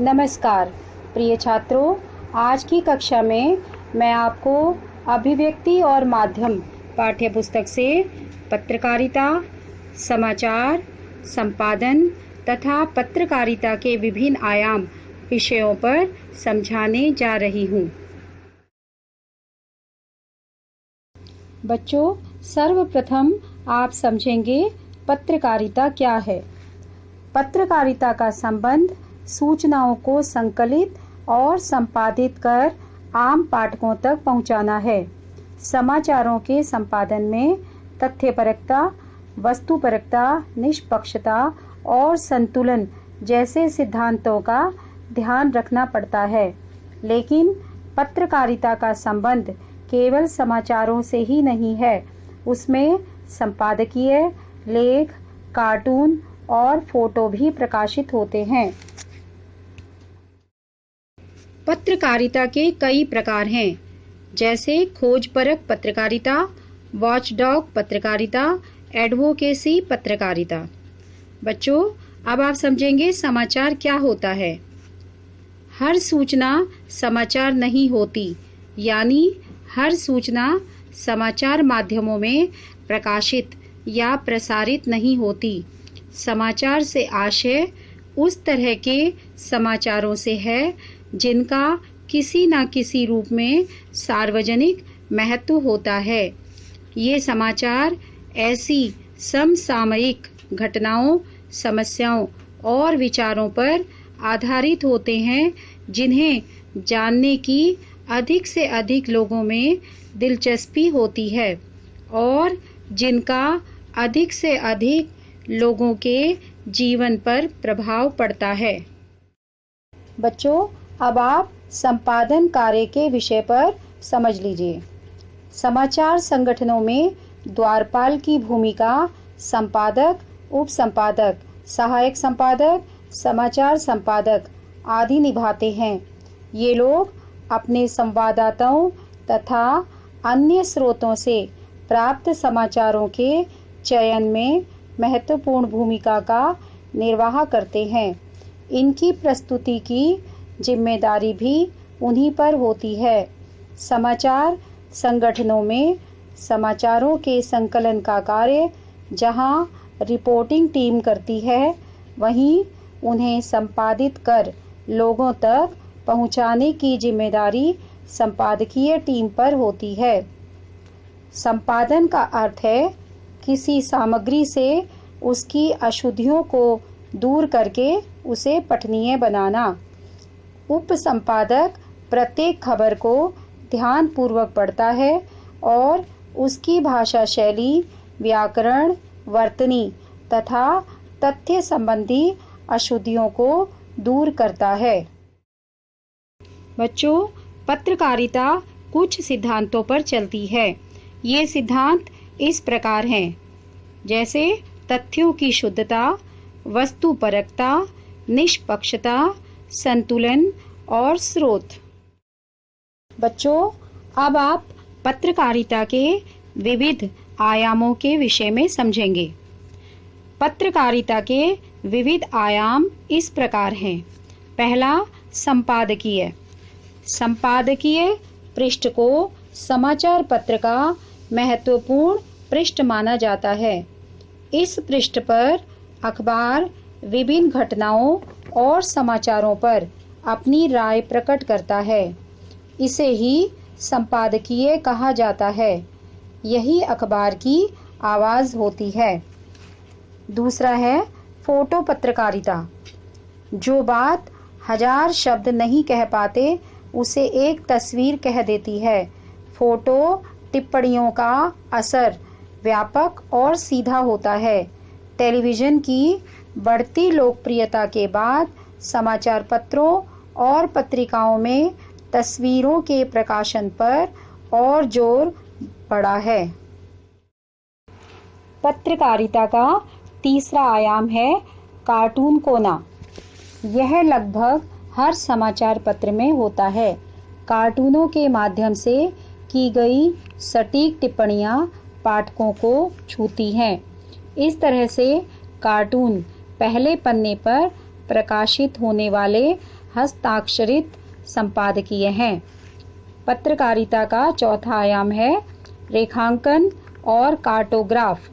नमस्कार प्रिय छात्रों, आज की कक्षा में मैं आपको अभिव्यक्ति और माध्यम पाठ्य पुस्तक से पत्रकारिता, समाचार, संपादन तथा पत्रकारिता के विभिन्न आयाम विषयों पर समझाने जा रही हूँ। बच्चों, सर्वप्रथम आप समझेंगे पत्रकारिता क्या है। पत्रकारिता का संबंध सूचनाओं को संकलित और संपादित कर आम पाठकों तक पहुंचाना है। समाचारों के संपादन में तथ्यपरकता, वस्तुपरकता, निष्पक्षता और संतुलन जैसे सिद्धांतों का ध्यान रखना पड़ता है। लेकिन पत्रकारिता का संबंध केवल समाचारों से ही नहीं है, उसमें संपादकीय, लेख, कार्टून और फोटो भी प्रकाशित होते हैं। पत्रकारिता के कई प्रकार हैं, जैसे खोजपरक पत्रकारिता, वॉचडॉग पत्रकारिता, एडवोकेसी पत्रकारिता। बच्चों, अब आप समझेंगे समाचार क्या होता है। हर सूचना समाचार नहीं होती, यानी हर सूचना समाचार माध्यमों में प्रकाशित या प्रसारित नहीं होती। समाचार से आशय उस तरह के समाचारों से है जिनका किसी न किसी रूप में सार्वजनिक महत्व होता है। ये समाचार ऐसी समसामयिक घटनाओं, समस्याओं और विचारों पर आधारित होते हैं जिन्हें जानने की अधिक से अधिक लोगों में दिलचस्पी होती है और जिनका अधिक से अधिक लोगों के जीवन पर प्रभाव पड़ता है। बच्चों, अब आप संपादन कार्य के विषय पर समझ लीजिए। समाचार संगठनों में द्वारपाल की भूमिका संपादक, उप संपादक, सहायक संपादक, समाचार संपादक आदि निभाते हैं। ये लोग अपने संवाददाताओं तथा अन्य स्रोतों से प्राप्त समाचारों के चयन में महत्वपूर्ण भूमिका का निर्वाह करते हैं। इनकी प्रस्तुति की जिम्मेदारी भी उन्हीं पर होती है। समाचार संगठनों में समाचारों के संकलन का कार्य जहां रिपोर्टिंग टीम करती है, वहीं उन्हें संपादित कर लोगों तक पहुंचाने की जिम्मेदारी संपादकीय टीम पर होती है। संपादन का अर्थ है किसी सामग्री से उसकी अशुद्धियों को दूर करके उसे पठनीय बनाना। उप संपादक प्रत्येक खबर को ध्यानपूर्वक पढ़ता है और उसकी भाषा शैली, व्याकरण, वर्तनी तथा तथ्य संबंधी अशुद्धियों को दूर करता है। बच्चों, पत्रकारिता कुछ सिद्धांतों पर चलती है। ये सिद्धांत इस प्रकार हैं, जैसे तथ्यों की शुद्धता, वस्तुपरकता, निष्पक्षता, संतुलन और स्रोत। बच्चों, अब आप पत्रकारिता के विविध आयामों के विषय में समझेंगे। पत्रकारिता के विविध आयाम इस प्रकार हैं। पहला, संपादकीय। संपादकीय पृष्ठ को समाचार पत्र का महत्वपूर्ण पृष्ठ माना जाता है। इस पृष्ठ पर अखबार विभिन्न घटनाओं और समाचारों पर अपनी राय प्रकट करता है। इसे ही संपादकीय कहा जाता है। यही अखबार की आवाज़ होती है। दूसरा है फोटो पत्रकारिता। जो बात 1000 शब्द नहीं कह पाते, उसे एक तस्वीर कह देती है। फोटो टिप्पणियों का असर व्यापक और सीधा होता है। टेलीविज़न की बढ़ती लोकप्रियता के बाद समाचार पत्रों और पत्रिकाओं में तस्वीरों के प्रकाशन पर और जोर बढ़ा है। पत्रकारिता का तीसरा आयाम है कार्टून कोना। यह लगभग हर समाचार पत्र में होता है। कार्टूनों के माध्यम से की गई सटीक टिप्पणियां पाठकों को छूती हैं। इस तरह से कार्टून पहले पन्ने पर प्रकाशित होने वाले हस्ताक्षरित संपादकीय हैं। पत्रकारिता का चौथा आयाम है रेखांकन और कार्टोग्राफ।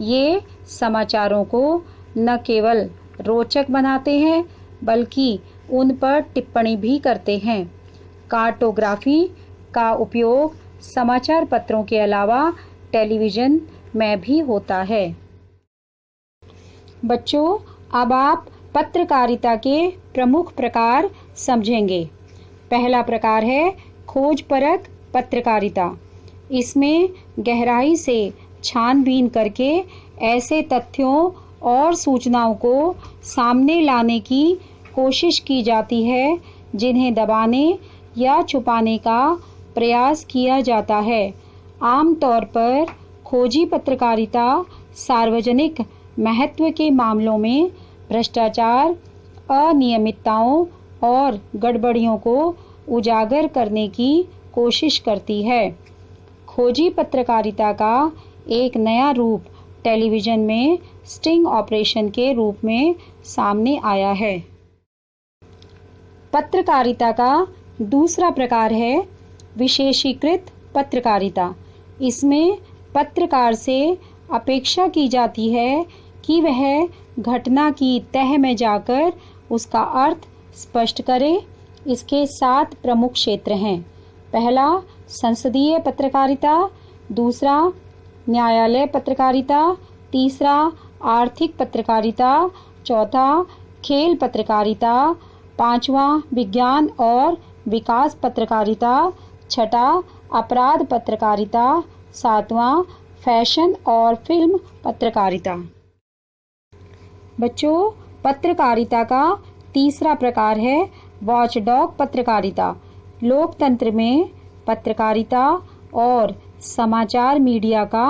ये समाचारों को न केवल रोचक बनाते हैं बल्कि उन पर टिप्पणी भी करते हैं। कार्टोग्राफी का उपयोग समाचार पत्रों के अलावा टेलीविज़न में भी होता है। बच्चों, अब आप पत्रकारिता के प्रमुख प्रकार समझेंगे। पहला प्रकार है खोजपरक पत्रकारिता। इसमें गहराई से छानबीन करके ऐसे तथ्यों और सूचनाओं को सामने लाने की कोशिश की जाती है जिन्हें दबाने या छुपाने का प्रयास किया जाता है। आमतौर पर खोजी पत्रकारिता सार्वजनिक महत्व के मामलों में भ्रष्टाचार, अनियमितताओं और गड़बड़ियों को उजागर करने की कोशिश करती है। खोजी पत्रकारिता का एक नया रूप टेलीविज़न में स्टिंग ऑपरेशन के रूप में सामने आया है। पत्रकारिता का दूसरा प्रकार है विशेषीकृत पत्रकारिता। इसमें पत्रकार से अपेक्षा की जाती है कि वह घटना की तह में जाकर उसका अर्थ स्पष्ट करे। इसके 7 प्रमुख क्षेत्र हैं। पहला संसदीय पत्रकारिता, दूसरा न्यायालय पत्रकारिता, तीसरा आर्थिक पत्रकारिता, चौथा खेल पत्रकारिता, पांचवा विज्ञान और विकास पत्रकारिता, छठा अपराध पत्रकारिता, सातवां फैशन और फिल्म पत्रकारिता। बच्चों, पत्रकारिता का तीसरा प्रकार है वॉचडॉग पत्रकारिता। लोकतंत्र में पत्रकारिता और समाचार मीडिया का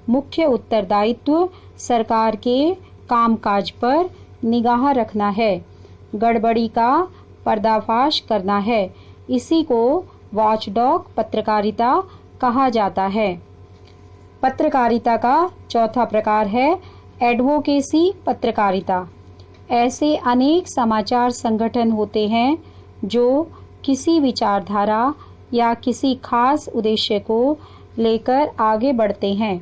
मुख्य उत्तरदायित्व सरकार के कामकाज पर निगाह रखना है, गड़बड़ी का पर्दाफाश करना है। इसी को वॉचडॉग पत्रकारिता कहा जाता है। पत्रकारिता का चौथा प्रकार है एडवोकेसी पत्रकारिता। ऐसे अनेक समाचार संगठन होते हैं जो किसी विचारधारा या किसी खास उद्देश्य को लेकर आगे बढ़ते हैं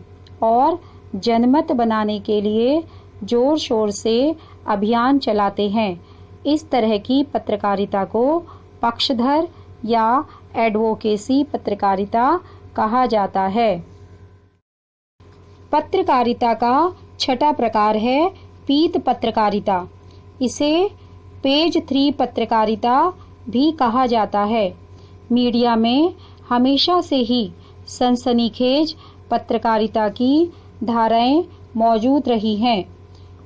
और जनमत बनाने के लिए जोर शोर से अभियान चलाते हैं। इस तरह की पत्रकारिता को पक्षधर या एडवोकेसी पत्रकारिता कहा जाता है। पत्रकारिता का छठा प्रकार है पीत पत्रकारिता। इसे पेज 3 पत्रकारिता भी कहा जाता है। मीडिया में हमेशा से ही सनसनीखेज पत्रकारिता की धाराएं मौजूद रही हैं।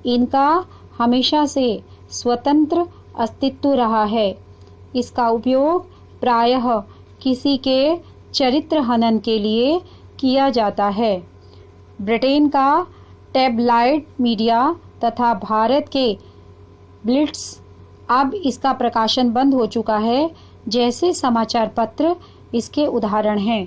इनका हमेशा से स्वतंत्र अस्तित्व रहा है। इसका उपयोग प्रायः किसी के चरित्र हनन के लिए किया जाता है। ब्रिटेन का टैबलॉइड मीडिया तथा भारत के ब्लिट्स अब इसका प्रकाशन बंद हो चुका है जैसे समाचार पत्र इसके उदाहरण हैं।